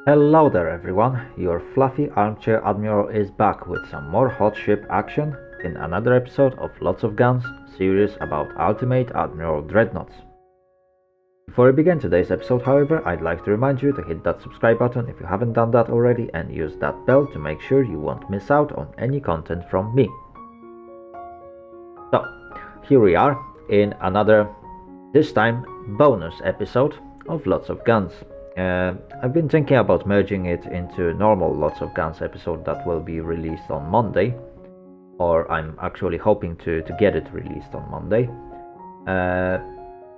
Hello there everyone, your fluffy armchair Admiral is back with some more hot ship action in another episode of Lots of Guns series about Ultimate Admiral Dreadnoughts. Before we begin today's episode, however, I'd like to remind you to hit that subscribe button if you haven't done that already and use that bell to make sure you won't miss out on any content from me. So, here we are in another, this time, bonus episode of Lots of Guns. I've been thinking about merging it into normal Lots of Guns episode that will be released on Monday, or I'm actually hoping to get it released on Monday.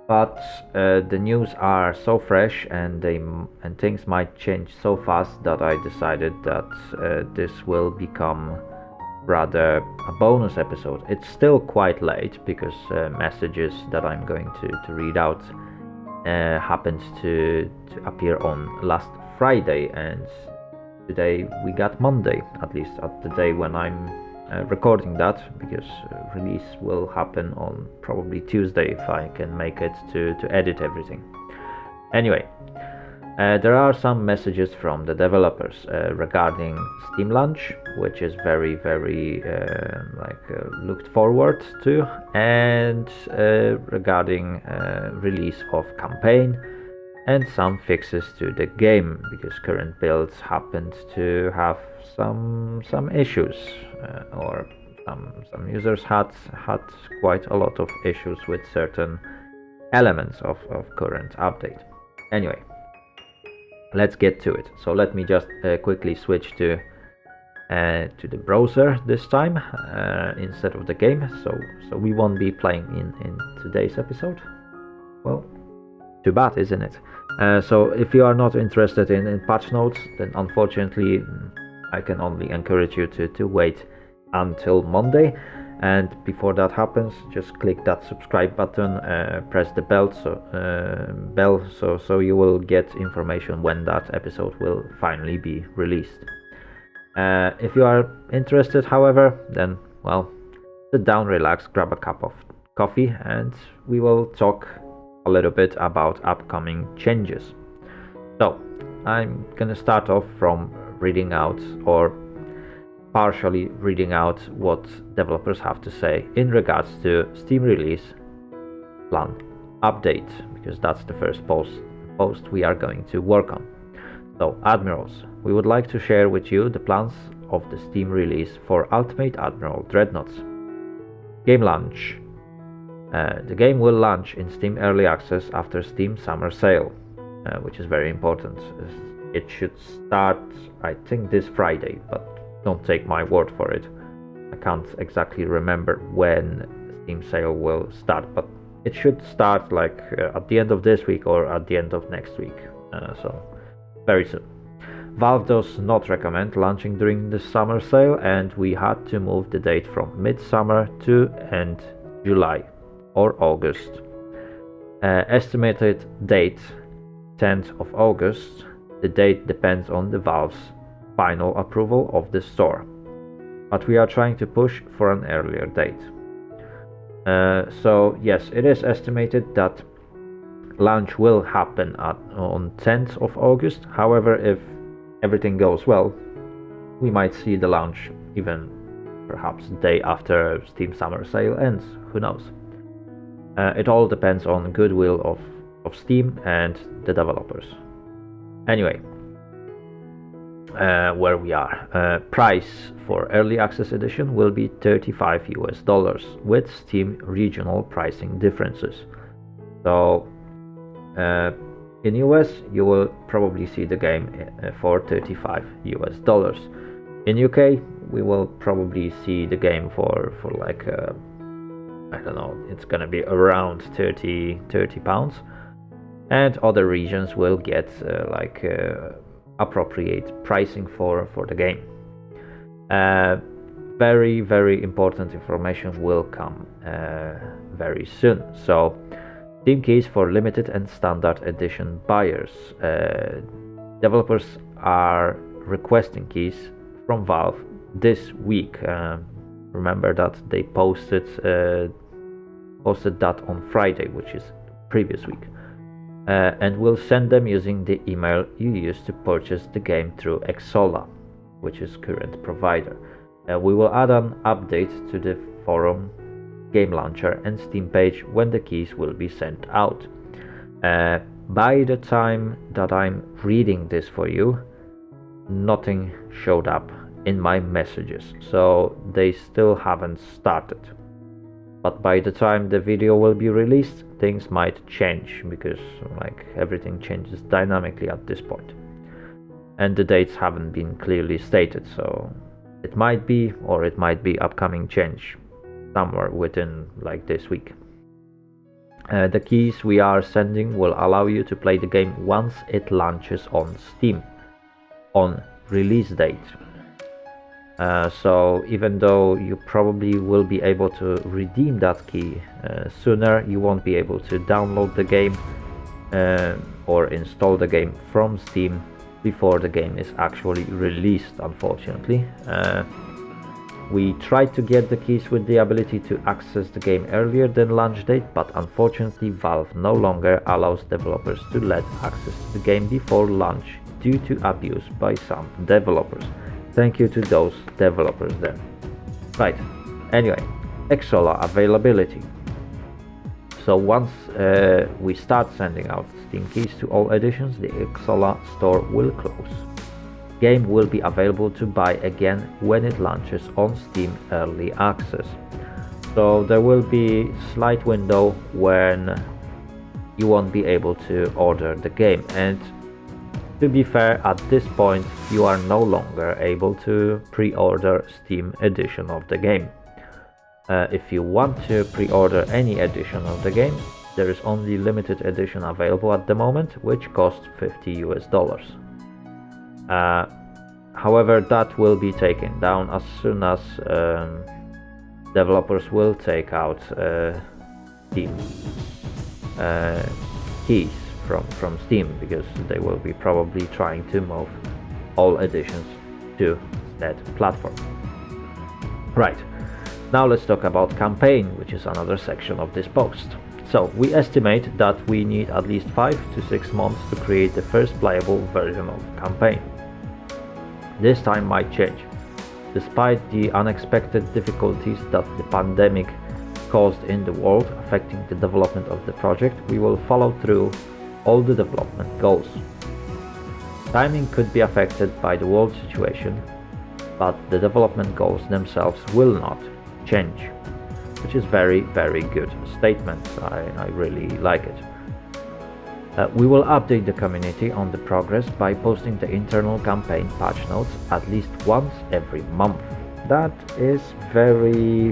But the news are so fresh and things might change so fast that I decided that this will become rather a bonus episode. It's still quite late because messages that I'm going to read out happened to appear on last Friday, and today we got Monday, at least at the day when I'm recording that, because release will happen on probably Tuesday if I can make it to edit everything. Anyway, there are some messages from the developers regarding Steam launch, which is very looked forward to, and regarding release of campaign and some fixes to the game, because current builds happened to have some issues, or some users had quite a lot of issues with certain elements of current update. Anyway, let's get to it. So let me just quickly switch to the browser this time instead of the game, so we won't be playing in today's episode. Well, too bad, isn't it? So if you are not interested in patch notes, then unfortunately I can only encourage you to wait until Monday. And before that happens, just click that subscribe button, press the bell so you will get information when that episode will finally be released. If you are interested, however, then well, sit down, relax, grab a cup of coffee, and we will talk a little bit about upcoming changes. So I'm gonna start off from reading out, or partially reading out, what developers have to say in regards to Steam release plan update, because that's the first post we are going to work on. So, Admirals, we would like to share with you the plans of the Steam release for Ultimate Admiral Dreadnoughts. Game launch. The game will launch in Steam Early Access after Steam Summer Sale, which is very important. It should start, I think, this Friday, but don't take my word for it. I can't exactly remember when Steam sale will start, but it should start like at the end of this week or at the end of next week, so very soon. Valve does not recommend launching during the summer sale, and we had to move the date from midsummer to end July or August. Estimated date 10th of August. The date depends on the Valve's final approval of the store, but we are trying to push for an earlier date. So yes, it is estimated that launch will happen on 10th of August. However, if everything goes well, we might see the launch even perhaps the day after Steam Summer Sale ends, who knows. It all depends on goodwill of Steam and the developers. Anyway, where we are. Price for Early Access Edition will be $35 with Steam regional pricing differences. So in US you will probably see the game for $35. In UK we will probably see the game for like I don't know, it's gonna be around 30 pounds, and other regions will get appropriate pricing for the game. Very important information will come very soon. So Steam keys for limited and standard edition buyers. Developers are requesting keys from Valve this week. Remember that they posted that on Friday, which is previous week. and will send them using the email you used to purchase the game through Xsolla, which is current provider. We will add an update to the forum, game launcher and Steam page when the keys will be sent out. By the time that I'm reading this for you, nothing showed up in my messages, so they still haven't started. But by the time the video will be released, things might change, because everything changes dynamically at this point. And the dates haven't been clearly stated, so it might be, or it might be upcoming change somewhere within this week. The keys we are sending will allow you to play the game once it launches on Steam on release date. So even though you probably will be able to redeem that key sooner, you won't be able to download the game or install the game from Steam before the game is actually released, unfortunately. We tried to get the keys with the ability to access the game earlier than launch date, but unfortunately Valve no longer allows developers to let access to the game before launch due to abuse by some developers. Thank you to those developers then. Right, anyway, Xsolla availability. So once we start sending out Steam keys to all editions, the Xsolla store will close. Game will be available to buy again when it launches on Steam Early Access. So there will be slight window when you won't be able to order the game, and to be fair, at this point you are no longer able to pre-order Steam edition of the game. If you want to pre-order any edition of the game, there is only limited edition available at the moment, which costs $50. However, that will be taken down as soon as developers will take out Steam keys from Steam, because they will be probably trying to move all editions to that platform. Right, now let's talk about campaign, which is another section of this post. So we estimate that we need at least 5 to 6 months to create the first playable version of the campaign. This time might change. Despite the unexpected difficulties that the pandemic caused in the world, affecting the development of the project, we will follow through all the development goals. Timing could be affected by the world situation, but the development goals themselves will not change, which is very good statement. I really like it. We will update the community on the progress by posting the internal campaign patch notes at least once every month. That is very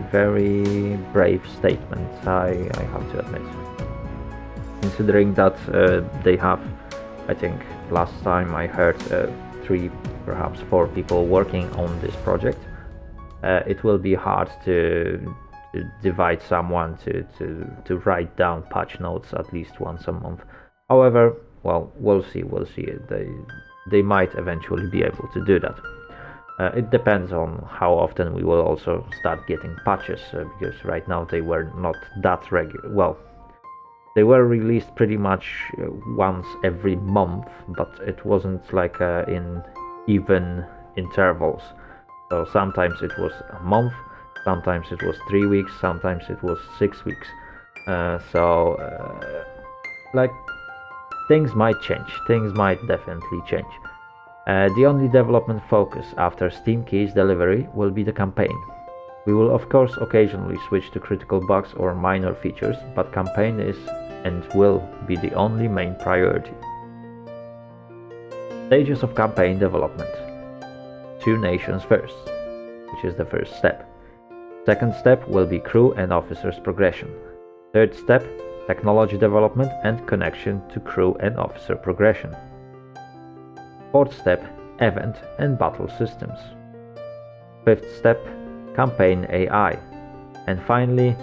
brave statement, I have to admit. Considering that they have, I think last time I heard 3, perhaps 4 people working on this project, it will be hard to divide someone to write down patch notes at least once a month. However, well, we'll see. They might eventually be able to do that. It depends on how often we will also start getting patches, because right now they were not that regular. Well, they were released pretty much once every month, but it wasn't in even intervals. So sometimes it was a month, sometimes it was 3 weeks, sometimes it was 6 weeks. Things might change. Things might definitely change. The only development focus after Steam Keys delivery will be the campaign. We will of course occasionally switch to critical bugs or minor features, but campaign is and will be the only main priority. Stages of campaign development. 2 nations first, which is the first step. Second step will be crew and officers progression. Third step, technology development and connection to crew and officer progression. Fourth step, event and battle systems. Fifth step, campaign AI. And finally,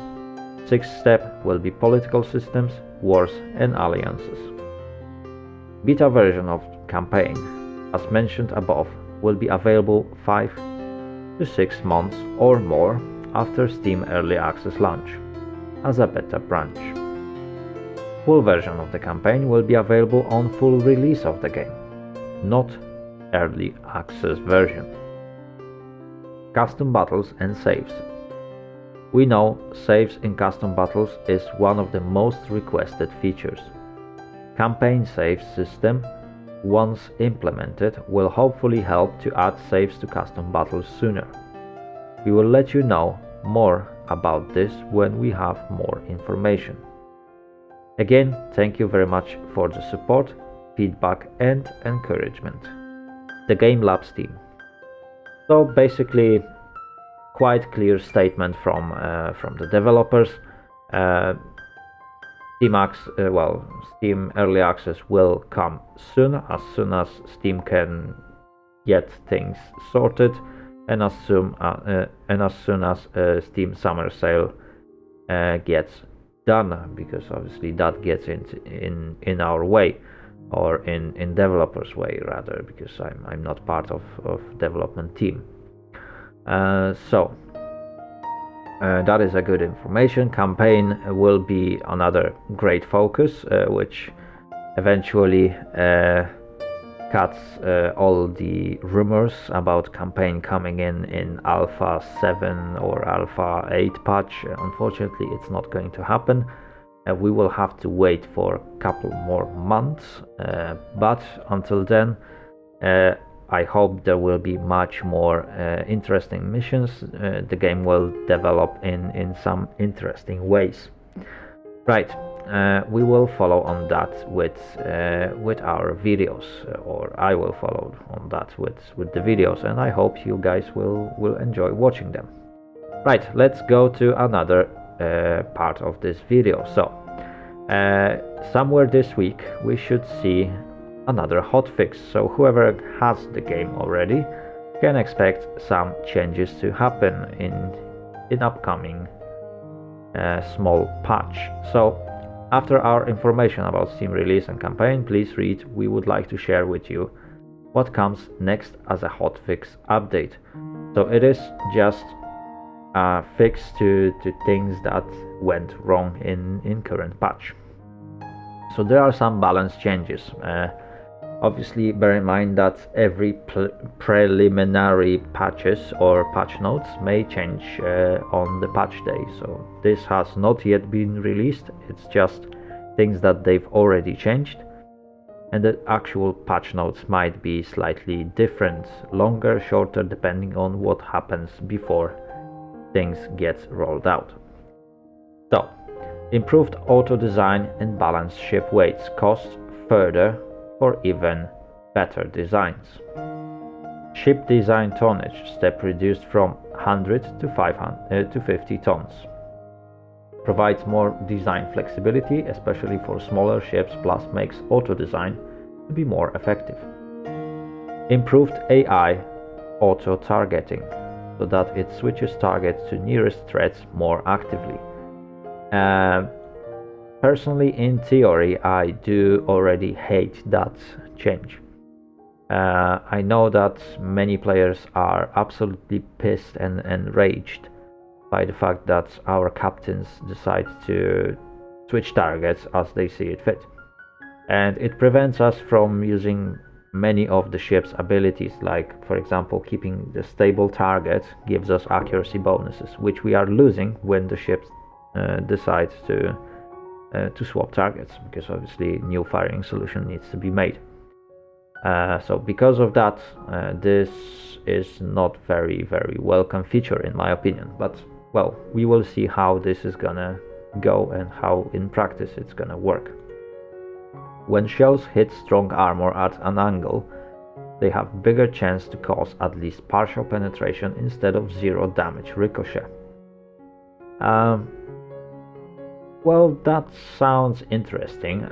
sixth step will be political systems, wars and alliances. Beta version of campaign, as mentioned above, will be available 5 to 6 months or more after Steam Early Access launch as a beta branch. Full version of the campaign will be available on full release of the game, not early access version. Custom battles and saves. We know saves in custom battles is one of the most requested features. Campaign save system, once implemented, will hopefully help to add saves to custom battles sooner. We will let you know more about this when we have more information. Again, thank you very much for the support, feedback and encouragement. The Game Labs team. So basically, quite clear statement from the developers. Steam Early Access will come soon as Steam can get things sorted, and as soon as Steam Summer Sale gets done, because obviously that gets in our way, or in developers' way rather, because I'm not part of development team. So that is a good information. Campaign will be another great focus, which eventually cuts all the rumors about campaign coming in Alpha 7 or Alpha 8 patch. Unfortunately, it's not going to happen. We will have to wait for a couple more months, but until then, I hope there will be much more interesting missions. The game will develop in some interesting ways. Right, we will follow on that with our videos, or I will follow on that with the videos, and I hope you guys will enjoy watching them. Right, let's go to another part of this video. So somewhere this week we should see another hotfix, so whoever has the game already can expect some changes to happen in upcoming small patch. So after our information about Steam release and campaign, please read. We would like to share with you what comes next as a hotfix update. So it is just a fix to things that went wrong in current patch. So there are some balance changes. Obviously, bear in mind that every preliminary patches or patch notes may change on the patch day. So this has not yet been released. It's just things that they've already changed. And the actual patch notes might be slightly different, longer, shorter, depending on what happens before things get rolled out. So, improved auto design and balanced ship weights, cost further for even better designs. Ship design tonnage step reduced from 100 to 50 tons. Provides more design flexibility, especially for smaller ships, plus makes auto design to be more effective. Improved AI auto targeting, so that it switches targets to nearest threats more actively. Personally, in theory, I do already hate that change. I know that many players are absolutely pissed and enraged by the fact that our captains decide to switch targets as they see it fit. And it prevents us from using many of the ship's abilities, like for example keeping the stable target gives us accuracy bonuses, which we are losing when the ship decides to swap targets, because obviously new firing solution needs to be made. So because of that, this is not very welcome feature in my opinion, but well, we will see how this is gonna go and how in practice it's gonna work. When shells hit strong armor at an angle, they have bigger chance to cause at least partial penetration instead of zero damage ricochet. Well, that sounds interesting.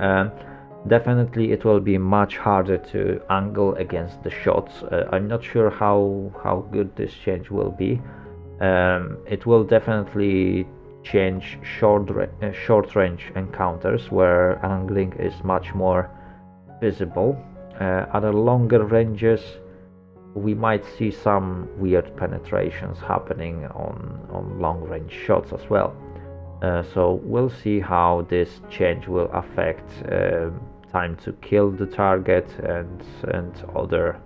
Definitely it will be much harder to angle against the shots. I'm not sure how good this change will be. It will definitely change short range encounters where angling is much more visible. At the longer ranges we might see some weird penetrations happening on long range shots as well. So we'll see how this change will affect time to kill the target and other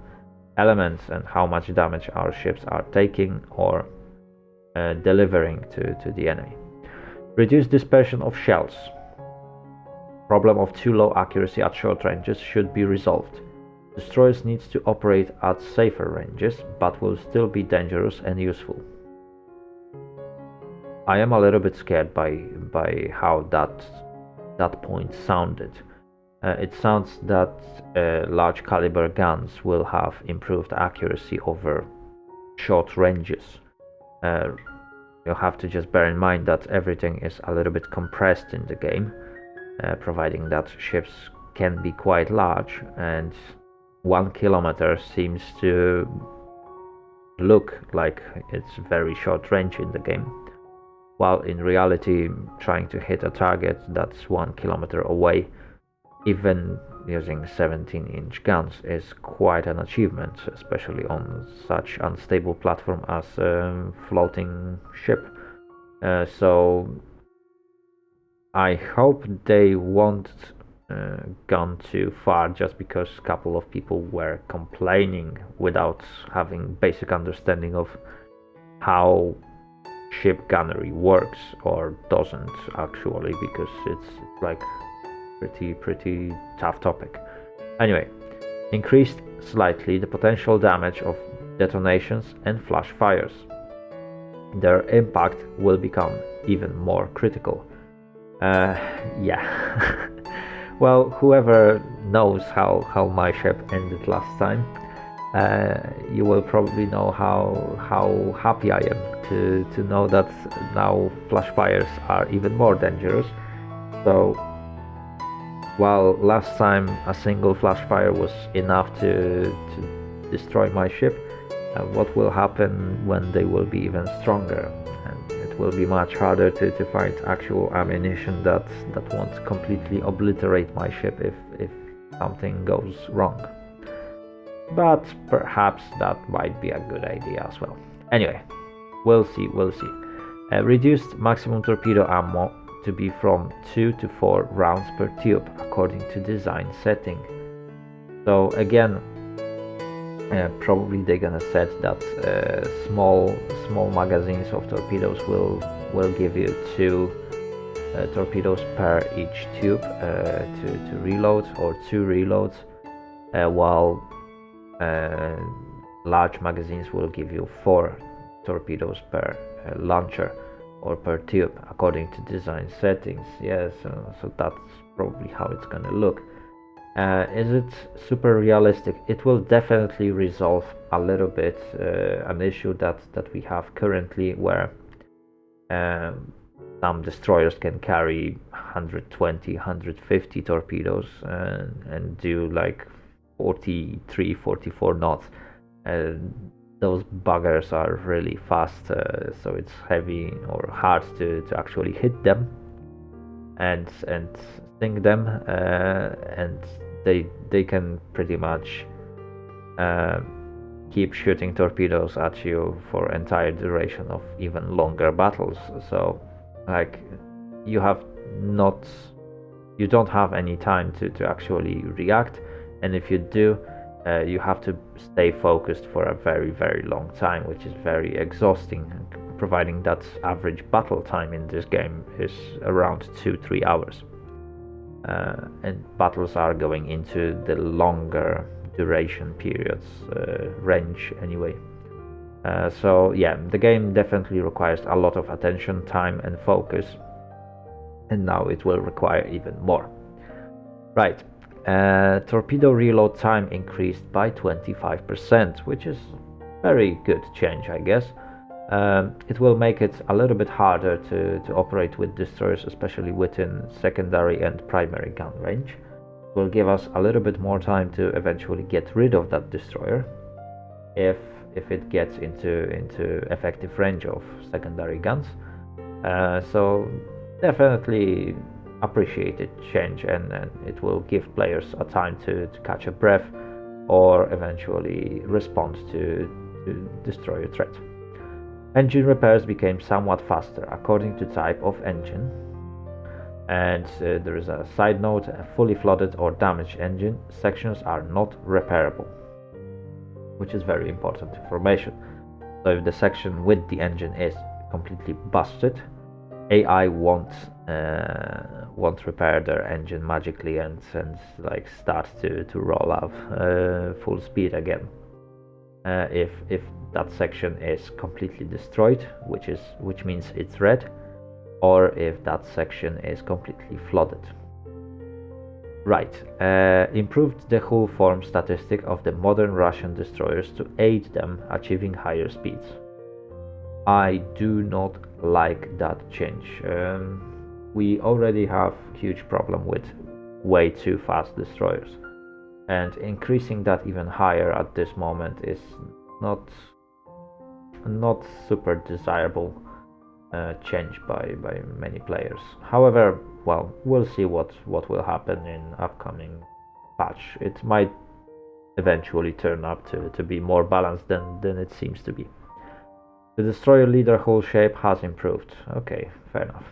elements, and how much damage our ships are taking or delivering to the enemy. Reduce dispersion of shells. Problem of too low accuracy at short ranges should be resolved. Destroyers needs to operate at safer ranges, but will still be dangerous and useful. I am a little bit scared by how that point sounded. It sounds that large caliber guns will have improved accuracy over short ranges. You'll have to just bear in mind that everything is a little bit compressed in the game, providing that ships can be quite large, and 1 kilometer seems to look like it's very short range in the game, while in reality trying to hit a target that's 1 kilometer away, even using 17-inch guns, is quite an achievement, especially on such unstable platform as a floating ship. So I hope they won't gone too far just because a couple of people were complaining without having basic understanding of how ship gunnery works or doesn't actually, because it's like pretty tough topic. Anyway, increased slightly the potential damage of detonations and flash fires. Their impact will become even more critical. Yeah. Well, whoever knows how my ship ended last time, you will probably know how happy I am to know that now flash fires are even more dangerous. So while last time a single flash fire was enough to destroy my ship, what will happen when they will be even stronger? And it will be much harder to find actual ammunition that won't completely obliterate my ship if something goes wrong. But perhaps that might be a good idea as well. Anyway, we'll see. Reduced maximum torpedo ammo to be from 2 to 4 rounds per tube according to design setting. So again, probably they're gonna set that small magazines of torpedoes will give you 2 torpedoes per each tube to reload, or 2 reloads, while large magazines will give you 4 torpedoes per launcher or per tube according to design settings. Yes, so that's probably how it's gonna look. Is it super realistic? It will definitely resolve a little bit an issue that we have currently, where some destroyers can carry 120, 150 torpedoes and do like 43, 44 knots. Those buggers are really fast, so it's heavy or hard to actually hit them and sink them, and they can pretty much keep shooting torpedoes at you for entire duration of even longer battles. So like you don't have any time to actually react, and if you do, you have to stay focused for a very long time, which is very exhausting, providing that average battle time in this game is around 2-3 hours. And battles are going into the longer duration periods range anyway. So yeah, the game definitely requires a lot of attention, time and focus, and now it will require even more. Right, torpedo reload time increased by 25%, which is very good change, I guess. It will make it a little bit harder to operate with destroyers, especially within secondary and primary gun range. It will give us a little bit more time to eventually get rid of that destroyer if it gets into effective range of secondary guns. So definitely appreciated change, and it will give players a time to catch a breath or eventually respond to destroyer threat. Engine repairs became somewhat faster according to type of engine. And there is a side note: fully flooded or damaged engine sections are not repairable, which is very important information. So if the section with the engine is completely busted, AI won't repair their engine magically and like start to roll out full speed again. If that section is completely destroyed, which means it's red, or if that section is completely flooded. Right, improved the hull form statistic of the modern Russian destroyers to aid them achieving higher speeds. I do not like that change. We already have huge problem with way too fast destroyers, and increasing that even higher at this moment is not super desirable change by many players. However, well, we'll see what will happen in upcoming patch. It might eventually turn up to be more balanced than it seems to be. The destroyer leader hull shape has improved. Okay, fair enough.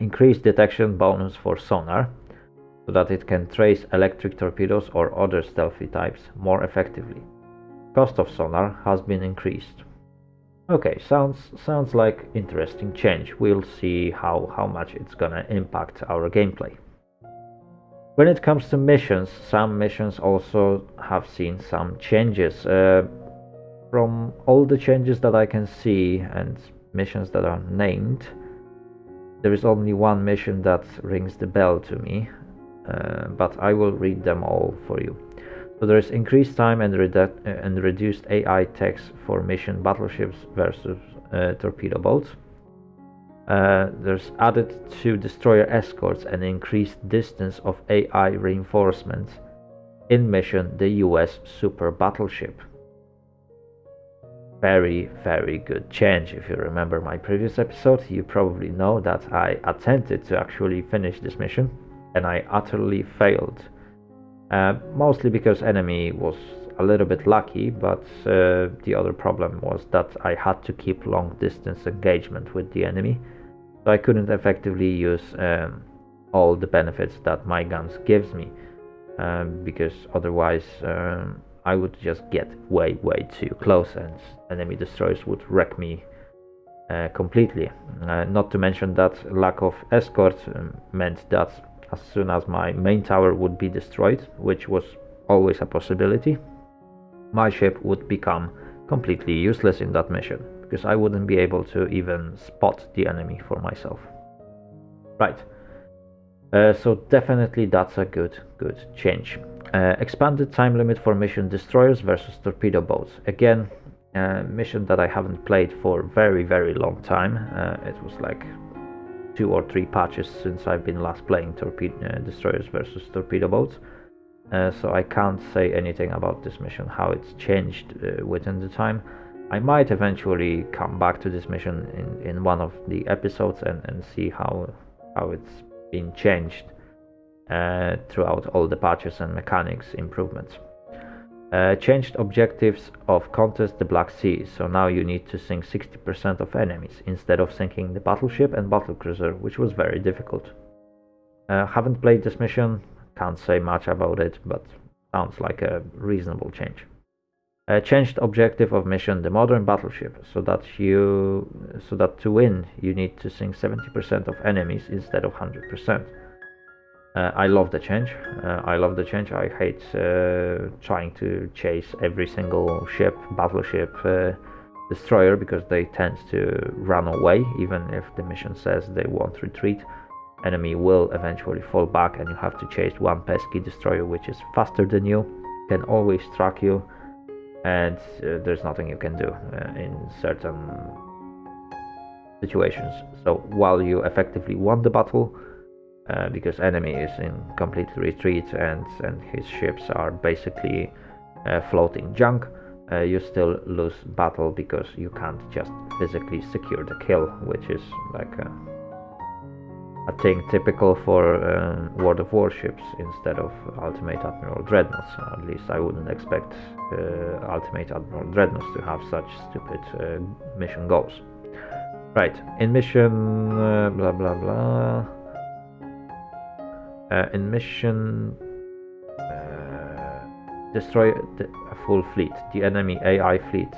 Increased detection bonus for sonar, so that it can trace electric torpedoes or other stealthy types more effectively. Cost of sonar has been increased. Okay, sounds like interesting change. We'll see how much it's gonna impact our gameplay. When it comes to missions, some missions also have seen some changes. From all the changes that I can see and missions that are named, there is only one mission that rings the bell to me, but I will read them all for you. So there is increased time and reduced AI text for mission battleships versus torpedo boats. There's added to destroyer escorts and increased distance of AI reinforcements in mission the US super battleship. Very, very good change. If you remember my previous episode, you probably know that I attempted to actually finish this mission and I utterly failed. Mostly because enemy was a little bit lucky, but the other problem was that I had to keep long distance engagement with the enemy, so I couldn't effectively use all the benefits that my guns gives me, because otherwise I would just get way too close and enemy destroyers would wreck me completely. Not to mention that lack of escort meant that as soon as my main tower would be destroyed, which was always a possibility, my ship would become completely useless in that mission, because I wouldn't be able to even spot the enemy for myself. Right, so definitely that's a good change. Expanded time limit for mission destroyers versus torpedo boats. Again, mission that I haven't played for very long time. It was like 2 or 3 patches since I've been last playing destroyers versus torpedo boats, so I can't say anything about this mission, how it's changed within the time. I might eventually come back to this mission in one of the episodes and see how it's been changed throughout all the patches and mechanics improvements. Changed objectives of contest the Black Sea, so now you need to sink 60% of enemies instead of sinking the battleship and battlecruiser, which was very difficult. Haven't played this mission, can't say much about it, but sounds like a reasonable change. Changed objective of mission the modern battleship, so that to win you need to sink 70% of enemies instead of 100%. I love the change. I hate trying to chase every single ship, battleship, destroyer, because they tend to run away. Even if the mission says they won't retreat, enemy will eventually fall back and you have to chase one pesky destroyer which is faster than you, can always track you, and there's nothing you can do in certain situations. So while you effectively won the battle, because enemy is in complete retreat and his ships are basically floating junk, you still lose battle because you can't just physically secure the kill, which is like a thing typical for World of Warships instead of Ultimate Admiral Dreadnoughts. At least I wouldn't expect Ultimate Admiral Dreadnoughts to have such stupid mission goals. Right, in mission blah blah blah. In mission destroy a full fleet. The enemy AI fleet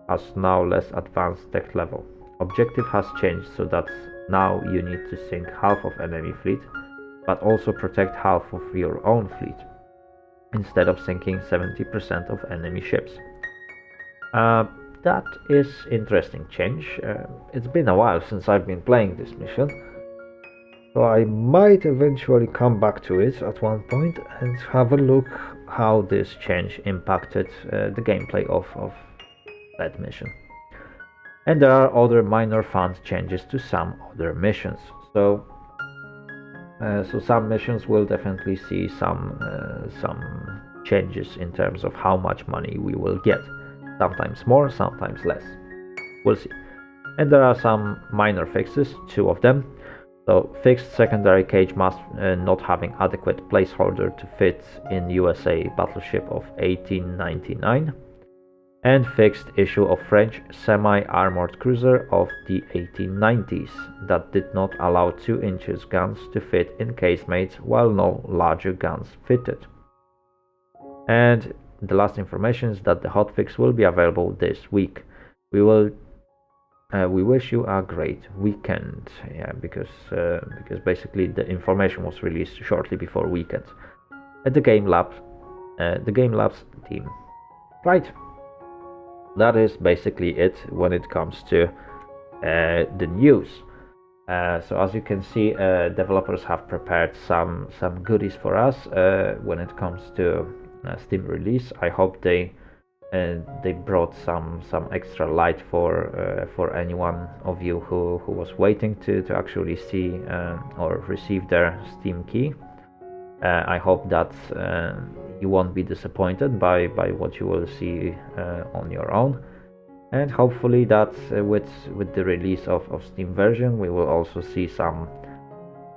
has now less advanced tech level. Objective has changed so that now you need to sink half of enemy fleet, but also protect half of your own fleet, instead of sinking 70% of enemy ships. That is interesting change. It's been a while since I've been playing this mission, so I might eventually come back to it at one point and have a look how this change impacted the gameplay of that mission. And there are other minor fun changes to some other missions. So some missions will definitely see some changes in terms of how much money we will get. Sometimes more, sometimes less. We'll see. And there are some minor fixes, 2 of them. So fixed secondary cage mast not having adequate placeholder to fit in USA battleship of 1899. And fixed issue of French semi-armored cruiser of the 1890s that did not allow 2-inch guns to fit in casemates while no larger guns fitted. And the last information is that the hotfix will be available this week. We wish you a great weekend. Yeah, because basically the information was released shortly before weekend at the Game Labs team. Right. That is basically it when it comes to the news. So as you can see, developers have prepared some goodies for us when it comes to Steam release. I hope they brought some extra light for anyone of you who was waiting to actually see or receive their Steam key. I hope that you won't be disappointed by what you will see on your own, and hopefully that with the release of Steam version we will also see some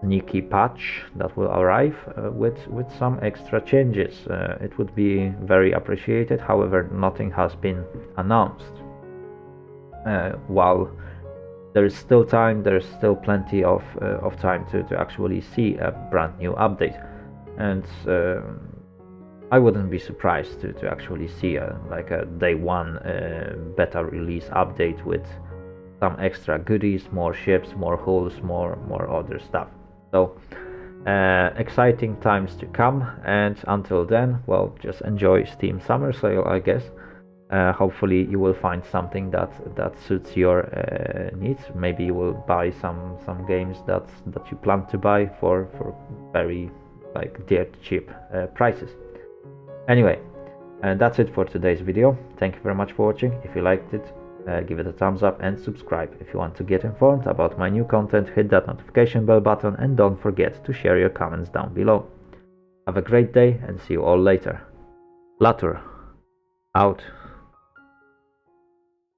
sneaky patch that will arrive with some extra changes. It would be very appreciated. However, nothing has been announced. While there is still time, there's still plenty of time to actually see a brand new update. And I wouldn't be surprised to actually see a day one beta release update with some extra goodies, more ships, more hulls, more other stuff. So exciting times to come, and until then, well, just enjoy Steam Summer Sale, I guess. Hopefully you will find something that suits your needs. Maybe you will buy some games that you plan to buy for very dirt cheap prices. Anyway, that's it for today's video. Thank you very much for watching. If you liked it, give it a thumbs up and subscribe. If you want to get informed about my new content, hit that notification bell button and don't forget to share your comments down below. Have a great day and see you all later. Later. Out.